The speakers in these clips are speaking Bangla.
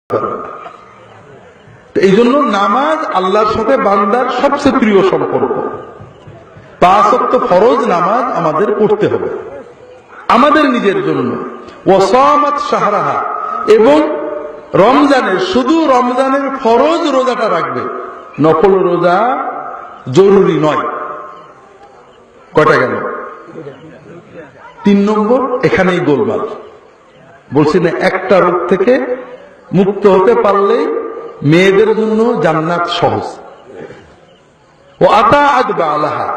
পারবে না। এই জন্য নামাজ আল্লাহর সাথে বান্দার সবচেয়ে প্রিয় সম্পর্ক। 5 ওয়াক্ত ফরজ নামাজ আমাদের পড়তে হবে আমাদের নিজের জন্য। ওয়াসামাত শাহরাহা, এবং রমজানের শুধু রমজানের ফরজ রোজাটা রাখবে, নফল রোজা জরুরি নয়। কয়টা গেল? 3 নম্বর। এখানেই গোলমাল। বলছি না, একটা রোগ থেকে মুক্ত হতে পারলেই মেয়েদের জন্য জান্নাত সহজ। ও আতাআত বালাহা,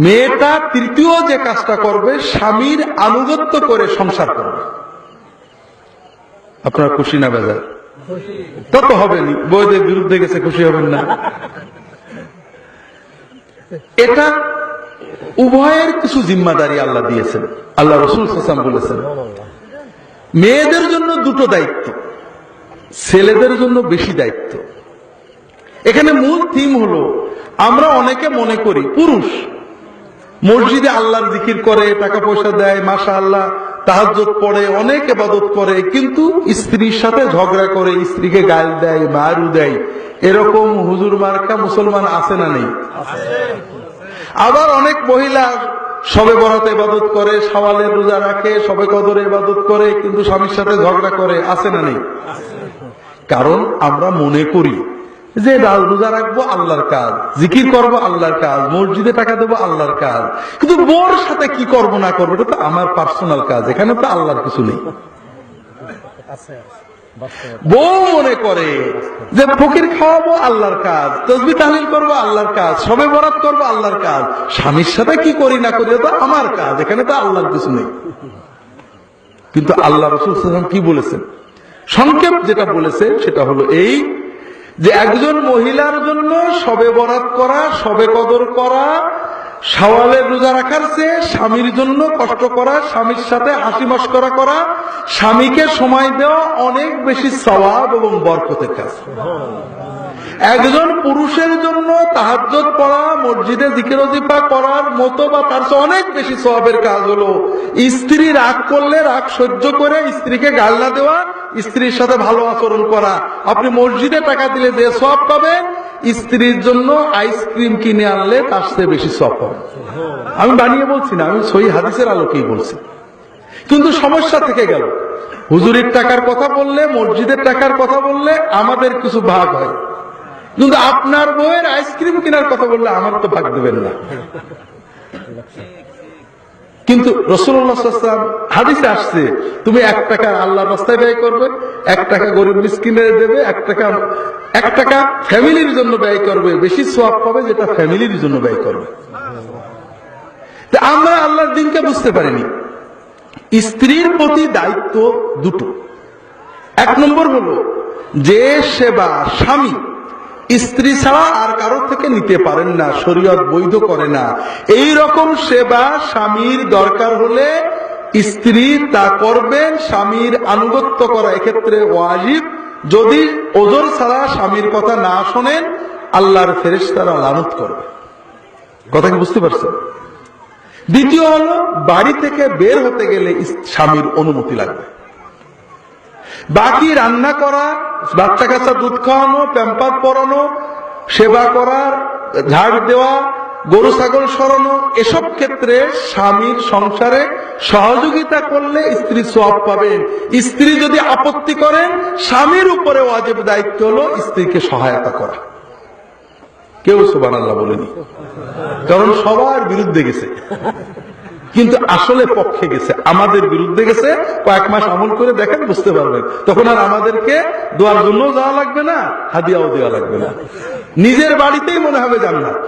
মেয়েটা তৃতীয় যে কাজটা করবে, স্বামীর আনুগত্য করে সংসার করবে। আপনারা খুশি না বেজার? তত হবেনি, বউদের বিরুদ্ধে গেছে খুশি হবেন না। এটা উভয়ের কিছু জিম্মাদারি আল্লাহ দিয়েছেন। আল্লাহ রাসূল সাল্লাল্লাহু আলাইহি ওয়াসাল্লাম বলেছেন, মেয়েদের জন্য 2টো দায়িত্ব, ছেলেদের জন্য বেশি দায়িত্ব। এখানে মূল থিম হলো, আমরা অনেকে মনে করি পুরুষ মসজিদে আল্লাহর জিকির করে, টাকা পয়সা দেয়, মাশাআল্লাহ তাহাজ্জুদ পড়ে, অনেক ইবাদত করে, কিন্তু স্ত্রীর সাথে ঝগড়া করে, স্ত্রীকে গাল দেয়, মারু দেয়। এরকম হুজুর মার্কা মুসলমান আছে না নেই? আবার অনেক মহিলা শবে বরাতে ইবাদত করে, শাওয়ালের রোজা রাখে, শবে কদরে ইবাদত করে, কিন্তু স্বামীর সাথে ঝগড়া করে, আছে না নেই? কারণ আমরা মনে করি যে রোজা রাখবো আল্লাহর কাজ, জিকির করবো আল্লাহর কাজ, মসজিদে টাকা দেবো আল্লাহর কাজ, কিন্তু বোর সাথে কি করবো না করবো এটা তো আমার পার্সোনাল কাজ, এখানে তো আল্লাহর কিছু নেই। বউ মনে করে যে ফকির খাওয়াবো আল্লাহর কাজ, তাসবিহ তাহলিল করবো আল্লাহর কাজ, শবে বরাত করবো আল্লাহর কাজ, স্বামীর সাথে কি করি না করি তো আমার কাজ, এখানে তো আল্লাহর কিছু নেই। কিন্তু আল্লাহ রাসূল সাল্লাল্লাহু আলাইহি ওয়াসাল্লাম কি বলেছেন? সংক্ষেপ যেটা বলেছে সেটা হলো এই, যে একজন মহিলার জন্য শবে বরাত করা, শবে কদর করা, শাওয়ালের রোজা রাখার চেয়ে স্বামীর জন্য কষ্ট করা, স্বামীর সাথে হাসি মশকরা করা, স্বামীকে সময় দেওয়া অনেক বেশি সওয়াব এবং বরকতের কাজ। একজন পুরুষের জন্য তাহাজ্জুদ পড়া, মসজিদে জিকির ওয়াজিফা করার মতো বা তার চেয়ে অনেক বেশি সওয়াবের কাজ হলো স্ত্রী রাগ করলে রাগ সহ্য করে স্ত্রীকে গাল না দেওয়া, স্ত্রীর সাথে ভালো আচরণ করা। আপনি মসজিদে টাকা দিলে যে সওয়াব পাবেন, স্ত্রীর জন্য আইসক্রিম কিনে আনলে তার চেয়ে বেশি সওয়াব পাবেন। আমি বানিয়ে বলছি না, আমি সহিহ হাদিসের আলোকেই বলছি। কিন্তু সমস্যা থেকে গেল, হুজুরের টাকার কথা বললে, মসজিদের টাকার কথা বললে আমাদের কিছু ভাগ হয়, কিন্তু আপনার বউয়ের আইসক্রিম কেনার কথা বললে আমার তো ভাগ দেবেন না। কিন্তু রাসূলুল্লাহ সাল্লাল্লাহু আলাইহি ওয়াসাল্লাম হাদিসে আসছে, তুমি 1 টাকা আল্লাহর রাস্তায় ব্যয় করবে, 1 টাকা গরিব মিসকিনের দেবে, 1 টাকা ফ্যামিলির জন্য ব্যয় করবে, বেশি সওয়াব পাবে যেটা ফ্যামিলির জন্য ব্যয় করবে। আমরা আল্লাহর দ্বীনকে বুঝতে পারিনি। স্ত্রীর প্রতি দায়িত্ব 2টো। 1 নম্বর হলো যে সেবা স্বামী স্ত্রী ছাড়া আর কারো থেকে নিতে পারেন না, শরীয়ত বৈধ করে না, এই রকম সেবা স্বামীর দরকার হলে স্ত্রী তা করবেন। স্বামীর আনুগত্য করা এক্ষেত্রে ওয়াজিব। যদি ওজর ছাড়া স্বামীর কথা না শোনেন, আল্লাহর ফেরেশতারা লানত করবে। কথা কি বুঝতে পারছেন? দ্বিতীয় হলো, বাড়ি থেকে বের হতে গেলে স্বামীর অনুমতি লাগবে। বাকি রান্না করা, বাচ্চা কাচ্চা দুধ খাওয়ানো, প্যাম্পার পরানো, সেবা করা, ঝাড় দেওয়া, গরু ছাগল সরানো, এসব ক্ষেত্রে স্বামীর সংসারে সহযোগিতা করলে স্ত্রী সওয়াব পাবেন। স্ত্রী যদি আপত্তি করেন, স্বামীর উপরে ওয়াজিব দায়িত্ব হলো স্ত্রীকে সহায়তা করা। কেউ সুবহানাল্লাহ বলেনি, কারণ সবার বিরুদ্ধে গেছে, কিন্তু আসলে পক্ষে গেছে, আমাদের বিরুদ্ধে গেছে। কয়েক মাস আমল করে দেখেন, বুঝতে পারবেন। তখন আর আমাদেরকে দোয়ার জন্য যাওয়া লাগবে না, হাদিয়াও দেওয়া লাগবে না, নিজের বাড়িতেই মনে হবে জান্নাত।